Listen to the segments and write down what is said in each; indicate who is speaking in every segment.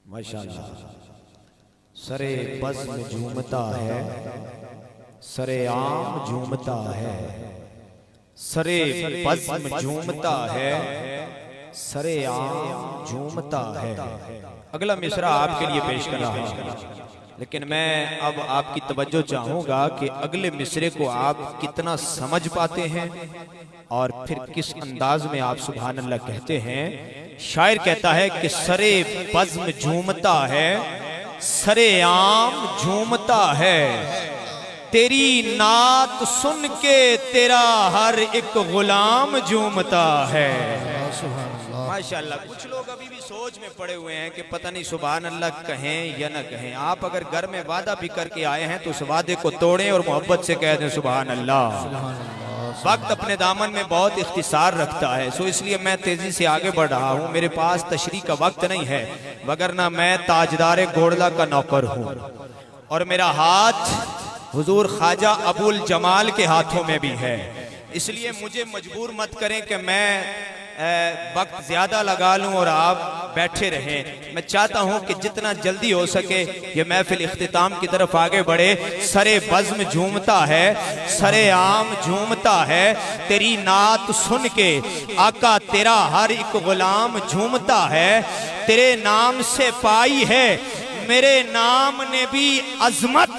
Speaker 1: माशाअल्लाह। सरे बज़्म झूमता है, सरे आम झूमता है, सरे बज़्म झूमता है, सरे आम झूमता है। अगला मिसरा आपके लिए पेश कर रहा हूं, लेकिन मैं अब आपकी तवज्जो चाहूंगा कि अगले मिसरे को आप कितना समझ पाते हैं और फिर किस अंदाज में आप सुभान अल्लाह कहते हैं। शायर कहता है कि सरे बज़्म झूमता है, सरे आम झूमता है, तेरी नात सुन के तेरा हर एक गुलाम झूमता है। माशाअल्लाह। कुछ लोग अभी भी सोच में पड़े हुए हैं कि पता नहीं सुभान अल्लाह कहें या न कहें। आप अगर घर में वादा भी करके आए हैं तो उस वादे को तोड़ें और मोहब्बत से कह दें सुभान अल्लाह। वक्त अपने दामन में बहुत इख्तिसार रखता है, सो इसलिए मैं तेजी से आगे बढ़ रहा हूँ। मेरे पास तशरीह का वक्त नहीं है, वगरना मैं ताजदार गोड़ला का नौकर हूँ और मेरा हाथ हुजूर ख्वाजा अबुल जमाल के हाथों में भी है। इसलिए मुझे मजबूर मत करें कि मैं वक्त ज्यादा लगा लूं और आप बैठे रहें। मैं चाहता हूं कि जितना जल्दी हो सके ये महफिल इख्तिताम की तरफ आगे बढ़े। सरे बज़्म झूमता है, सरे आम झूमता है, तेरी नात सुन के आका तेरा हर एक गुलाम झूमता है। तेरे नाम से पाई है मेरे नाम ने भी अजमत,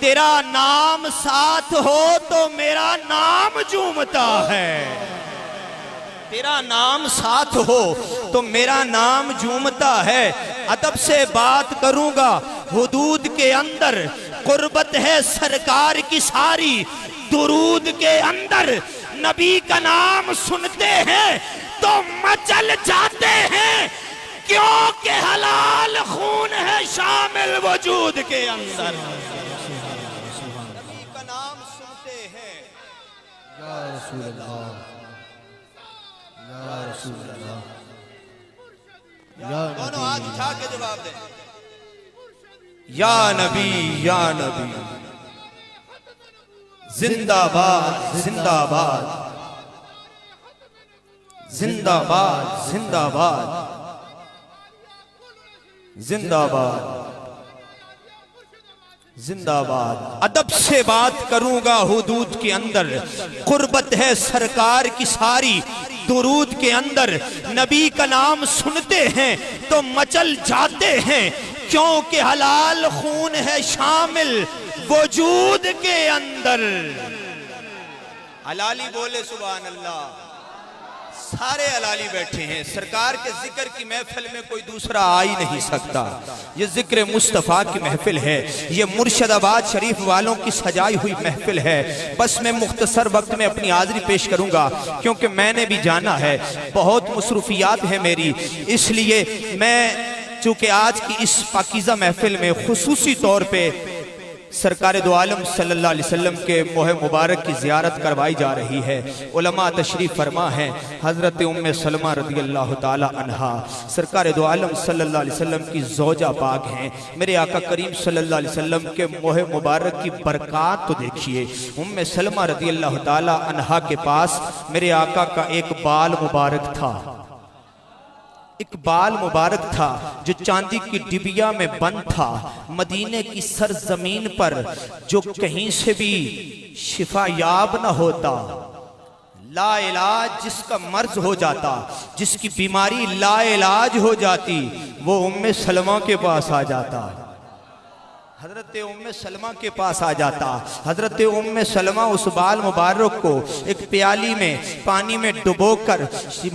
Speaker 1: तेरा नाम साथ हो तो मेरा नाम झूमता है। तेरा नाम साथ हो तो मेरा नाम झूमता है। अदब से बात करूंगा हुदूद के अंदर, कुर्बत है सरकार की सारी, दुरूद के अंदर नबी का नाम सुनते हैं तो मचल जाते हैं, क्योंकि हलाल खून है शामिल वजूद के अंदर। नबी का नाम सुनते हैं या रसूल अल्लाह, या रसूल अल्लाह। दोनों हाथ उठा के जवाब दें, या नबी या नबी। जिंदाबाद जिंदाबाद जिंदाबाद जिंदाबाद जिंदाबाद जिंदाबाद। अदब से बात करूंगा हुदूद के अंदर, कुर्बत है सरकार की सारी, दुरूद के अंदर नबी का नाम सुनते हैं तो मचल जाते हैं, क्योंकि हलाल खून है शामिल वजूद के अंदर। हलाली बोले सुभान अल्लाह। सारे हलाली बैठे हैं, सरकार के जिक्र की महफिल में कोई दूसरा आ ही नहीं सकता। ये जिक्र मुस्तफ़ा की महफिल है, ये मुर्शिदाबाद शरीफ वालों की सजाई हुई महफिल है। बस मैं मुख्तसर वक्त में अपनी हाज़िरी पेश करूंगा, क्योंकि मैंने भी जाना है, बहुत मसरूफियात है मेरी। इसलिए मैं चूंकि आज की इस पाकीज़ा महफिल में खुसूसी तौर पर सरकार दो आलम सल्लल्लाहु अलैहि वसल्लम के मोह मुबारक की ज़ियारत करवाई जा रही है। उलमा तशरीफ़ फरमा है, हज़रत उम्मे सलमा रज़ी अल्लाह ताला अन्हा सरकार दो आलम सल्लल्लाहु अलैहि वसल्लम की ज़ौजा पाक हैं। मेरे आका करीम सल्लल्लाहु अलैहि वसल्लम के मोह मुबारक की बरक़ात तो देखिए। उम्मे सलमा रज़ी अल्लाह ताला अन्हा के पास मेरे आका का एक बाल मुबारक था, एक बाल मुबारक था जो चांदी की डिबिया में बंद था। मदीने की सरजमीन पर जो कहीं से भी शिफा याब न होता, ला इलाज जिसका मर्ज हो जाता, जिसकी बीमारी ला इलाज हो जाती, वो उम्मे सलमा के पास आ जाता, हजरत उम्मे सलमा के पास आ जाता। हजरत उम्मे सलमा उस बाल मुबारक को एक प्याली में पानी में डुबोकर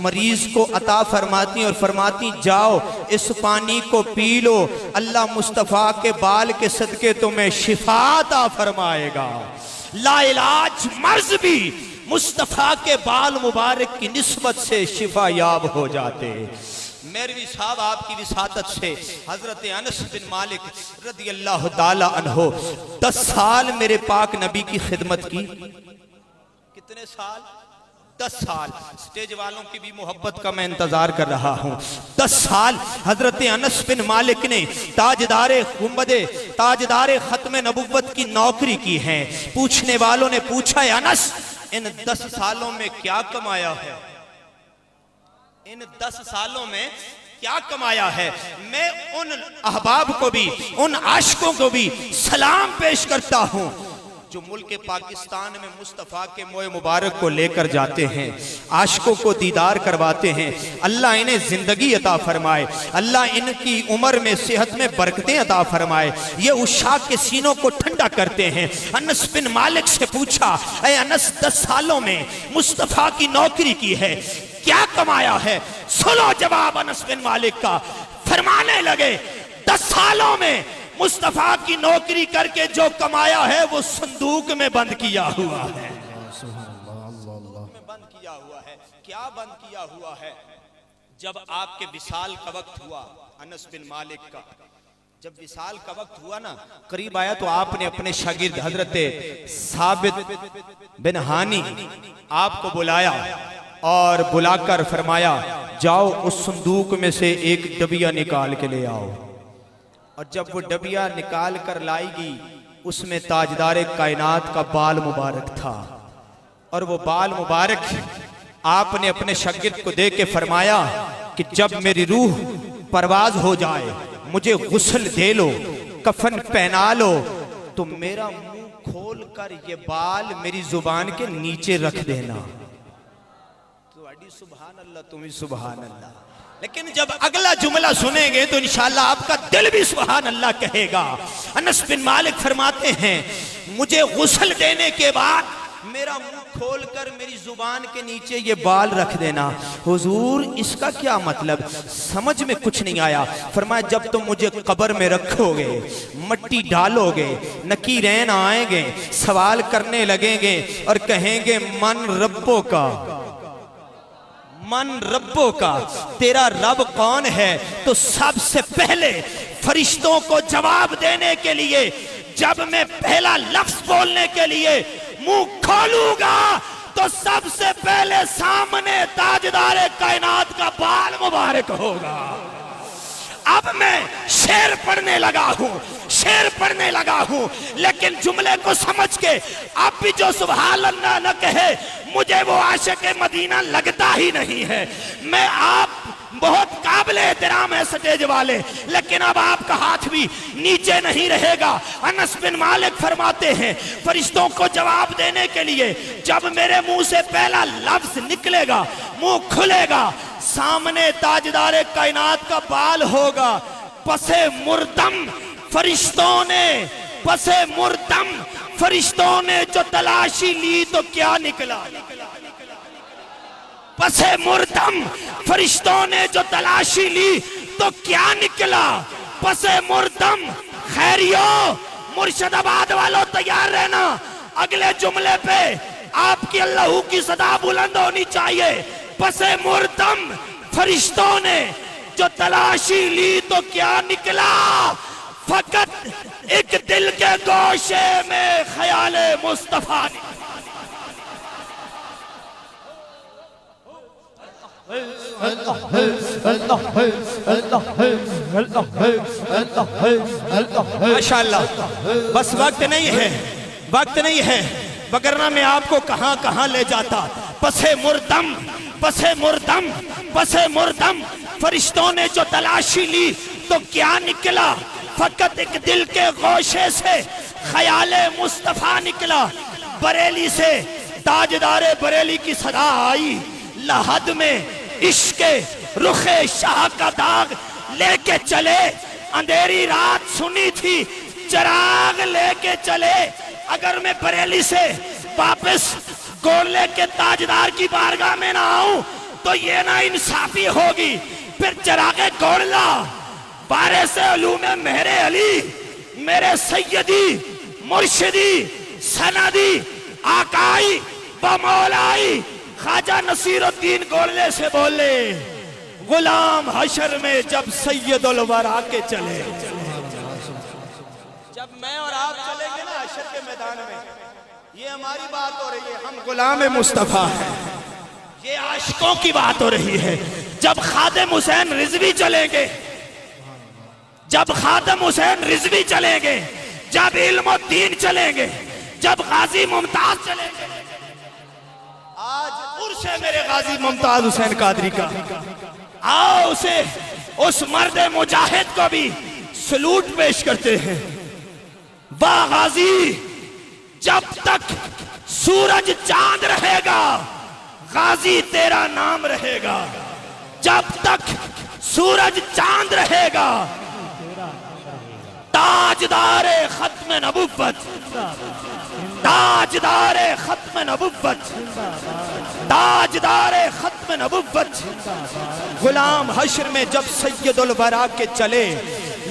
Speaker 1: मरीज को अता फरमाती और फरमाती, जाओ इस पानी को पी लो, अल्लाह मुस्तफ़ा के बाल के सदके तुम्हें शिफा अता फरमाएगा। लाइलाज मर्ज भी मुस्तफ़ा के बाल मुबारक की निस्बत से शिफा याब हो जाते। मेरवी साहब आपकी विसातत से हजरत अनस बिन मालिक रज़ी अल्लाह ताला अन्हो 10 साल मेरे पाक नबी की खिदमत की। कितने साल? 10 साल। स्टेज वालों की भी मोहब्बत का मैं इंतजार कर रहा हूँ। 10 साल हजरत अनस बिन मालिक ने ताजदारे गुंबदे, ताजदारे खत्म नबुव्वत की नौकरी की है। पूछने वालों ने पूछा, अनस इन 10 सालों में क्या कमाया है? इन 10 सालों में क्या कमाया है। मैं उन अहबाब को भी, उन आशिकों को भी सलाम पेश करता हूं जो मुल्क पाकिस्तान में मुस्तफ़ा के मोए मुबारक को लेकर जाते हैं, आशिकों को दीदार करवाते हैं। अल्लाह इन्हें जिंदगी अता फरमाए, अल्लाह इनकी उम्र में सेहत में बरकतें अता फरमाए। ये उशाक के सीनों को ठंडा करते हैं। अनस बिन मालिक से पूछा, ऐ अनस 10 सालों में मुस्तफ़ा की नौकरी की है, क्या कमाया है? सुनो जवाब अनस बिन मालिक का। फरमाने लगे 10 सालों में मुस्तफा की नौकरी करके जो कमाया है वो संदूक में बंद किया हुआ है। में बंद किया हुआ है। क्या बंद किया हुआ है? जब आपके विसाल का वक्त हुआ, अनस बिन मालिक का जब विसाल का वक्त हुआ ना, करीब आया तो आपने अपने शागिर्द हजरत साबित बिन हानी आपको बुलाया और बुलाकर फरमाया, जाओ उस संदूक में से एक डबिया निकाल के ले आओ। और जब वो डबिया निकाल कर लाएगी, उसमें ताजदार कायनात का बाल मुबारक था। और वो बाल मुबारक आपने अपने शागिर्द को दे के फरमाया कि जब मेरी रूह परवाज हो जाए, मुझे गुस्ल दे लो, कफन पहना लो, तो मेरा मुंह खोल कर ये बाल मेरी जुबान के नीचे रख देना। सुभान अल्लाह, तुम ही सुभान अल्लाह। लेकिन जब अगला जुमला सुनेंगे तो इंशाअल्लाह आपका दिल भी सुभान अल्लाह कहेगा। अनस बिन मालिक फरमाते हैं, मुझे गुस्ल देने के बाद मेरा मुंह खोलकर मेरी जुबान के नीचे ये बाल रख देना। हुजूर इसका क्या मतलब? समझ में कुछ नहीं आया। फरमाया, जब तुम मुझे कब्र में रखोगे, मट्टी डालोगे, नकीरैन आएंगे, सवाल करने लगेंगे और कहेंगे मन रब्बो का, मन रब्बो का, तेरा रब कौन है? तो सबसे पहले फरिश्तों को जवाब देने के लिए जब मैं पहला लफ्ज बोलने के लिए मुंह खोलूंगा तो सबसे पहले सामने ताजदार कायनात का बाल मुबारक होगा। अब मैं शेर पढ़ने लगा हूं, शेर पढ़ने लगा हूं, लेकिन जुमले को समझ के आप भी जो सुभान अल्लाह न कहे, मुझे वो आशिक मदीना लगता ही नहीं है। मैं आप बहुत काबिल एहतराम है स्टेज वाले, लेकिन अब आपका हाथ भी नीचे नहीं रहेगा। अनस बिन मालिक फरमाते हैं, फरिश्तों को जवाब देने के लिए जब मेरे मुंह से पहला लफ्ज निकलेगा, मुंह खुलेगा, सामने ताजदार कायनात का बाल होगा। पसे मुर्दम फरिश्तों ने, पसे मुर्दम फरिश्तों ने जो तलाशी ली तो क्या निकला? पसे मुर्दम फरिश्तों ने जो तलाशी ली तो क्या निकला? पसे मुर्दम खैरियो, मुर्शिदाबाद वालों तैयार रहना, अगले जुमले पे आपकी अल्लाह की सदा बुलंद होनी चाहिए। पसे मुर्दम फरिश्तों ने जो तलाशी ली तो क्या निकला? फकत एक दिल के गोशे में ख्याले मुस्तफा ने। माशाअल्लाह, बस वक्त नहीं है, वक्त नहीं है, वगरना मैं आपको कहां कहां ले जाता। पसे मुर्दम, पसे मुर्दम, पसे मुर्दम फरिश्तों ने जो तलाशी ली तो क्या निकला? फकत एक दिल के गोशे से ख्याले मुस्तफा निकला। बरेली से ताजदारे बरेली की सदा आई, लहद में इश्के रुखे शाह का दाग लेके चले। अंधेरी रात सुनी थी, चिराग लेके चले। अगर मैं बरेली से वापस गोले के ताजदार की बारगाह में ना आऊं तो ये ना इंसाफी होगी। फिर चिरागे गोला बारे से अलूमे मेरे अली, मेरे सैयदी मुर्शिदी सनदी आकाई बमौलाई ख्वाजा नसीरुद्दीन गोले से बोले, गुलाम हशर में जब सैयदुल वरा के चले। जब मैं और आप चलेंगे ना हशर के मैदान में, ये हमारी बात हो रही है, हम गुलाम मुस्तफा हैं, ये आशिकों की बात हो रही है। जब खादिम हुसैन रिजवी चलेंगे, जब खादिम हुसैन रिजवी चलेंगे, जब इल्मुद्दीन चलेंगे, जब गाजी मुमताज चलेंगे। आज उर्स है मेरे गाजी मुमताज हुसैन कादरी का, आओ उसे उस मर्द मुजाहिद को भी सलूट पेश करते हैं। वाह गाजी, जब तक सूरज चांद रहेगा गाजी तेरा नाम रहेगा। जब तक सूरज चांद रहेगा ताजदारे खत्म नबुव्वत, ताजदारे खत्म नबुव्वत, ताजदारे खत्म नबुव्वत। गुलाम हश्र में जब सैयदुल वरा के चले,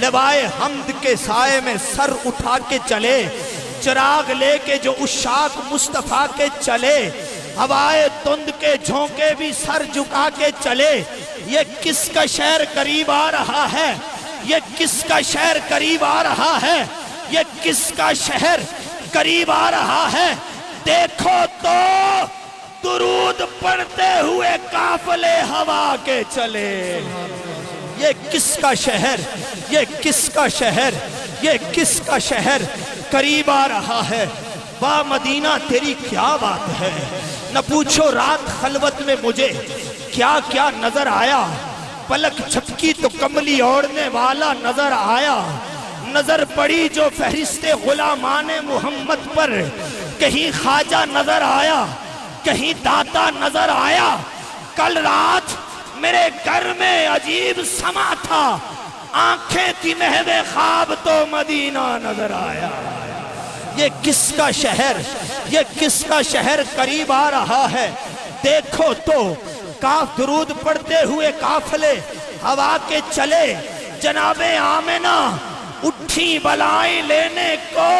Speaker 1: लवाए हमद के साए में सर उठा के चले, चिराग लेके जो उशाक मुस्तफा के चले, हवाए तुंद के झोंके भी सर झुका के चले। ये किसका शहर करीब आ रहा है, ये किसका शहर करीब आ रहा है, ये किसका शहर करीब आ रहा है। देखो तो दुरूद पढ़ते हुए काफले हवा के चले। ये किसका शहर, ये किसका शहर, ये किसका शहर करीब आ रहा है। वाह मदीना तेरी क्या बात है। न पूछो रात खलवत में मुझे क्या क्या नजर आया। पलक झपकी तो कमली ओढ़ने वाला नजर आया। नजर पड़ी जो फहरिस्ते गुलामाने मोहम्मद पर, कहीं ख्वाजा नजर आया, कहीं दाता नजर आया। कल रात मेरे घर में अजीब समा था, आंखें थी महवे ख्वाब तो मदीना नजर आया। ये किसका शहर, ये किसका शहर करीब आ रहा है। देखो तो काफ दुरूद पढ़ते हुए काफले हवा के चले। जनाबे आमिना उठी बलाई लेने को,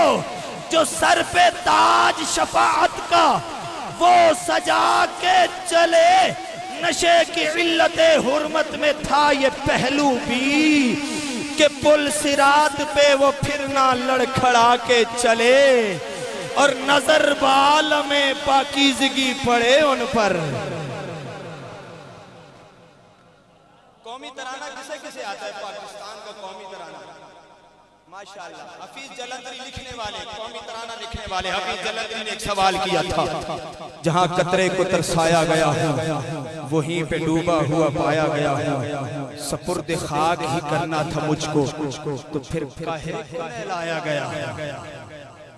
Speaker 1: जो सर पे ताज शफाअत का वो सजा के चले। नशे की इल्लते हुर्मत में था ये पहलू भी, कि पुल सिरात पे वो फिर ना लड़खड़ा के चले। और नजर बाल में पाकीज़गी पड़े उन पर। कौमी तराना किसे किसे आता है? पाकिस्तान का कौमी तराना माशाअल्लाह। हफीज जलंधरी लिखने वाले, कौमी तराना लिखने वाले हफीज जलंधरी ने एक सवाल किया था, जहां कतरे को तरसाया गया हूं वहीं पे डूबा हुआ पाया गया हूं। सपुर्द खाक ही करना था मुझको, तो फिर काहे को लाया गया।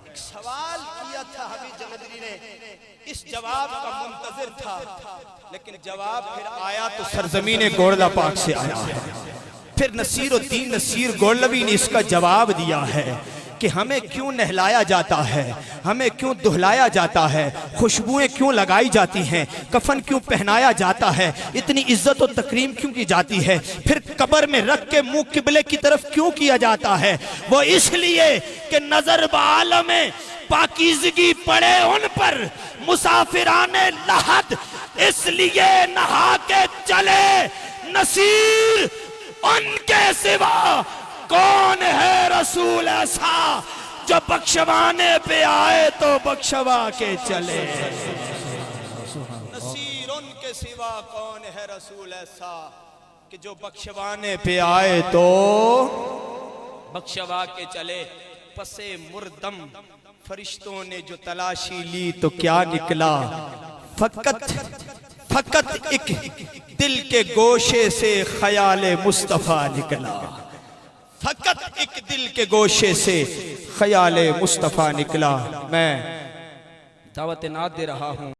Speaker 1: एक सवाल किया था हफीज जलंधरी ने, इस जवाब का मुंतजिर था, लेकिन जवाब फिर आया तो सरजमीन गोरदा पाक से आया है। फिर नसीरुद्दीन नसीर गोलवी ने इसका जवाब दिया है कि हमें क्यों नहलाया जाता है, हमें क्यों दुहलाया जाता है, खुशबुएं क्यों लगाई जाती हैं, कफन क्यों पहनाया जाता है, इतनी इज्जत और तकरीम क्यों की जाती है, फिर कब्र में रख के मुंह किबले की तरफ क्यों किया जाता है। वो इसलिए कि नजर बाल में पाकीज़गी पड़े उन पर मुसाफिराने लहद, इसलिए नहा के चले नसीर। उनके सिवा कौन है रसूल ऐसा, जो बख्शवाने पे आए तो बख्शवा के चले। नसीर उनके सिवा कौन है रसूल ऐसा, कि जो बख्शवाने पे आए तो बख्शवा के चले। पसे मुर्दम फरिश्तों ने जो तलाशी ली तो क्या निकला, फकत एक दिल के गोशे से ख्याले मुस्तफा निकला। फकत एक दिल के गोशे से ख्याले मुस्तफा निकला। मैं दावत नाद दे रहा हूँ।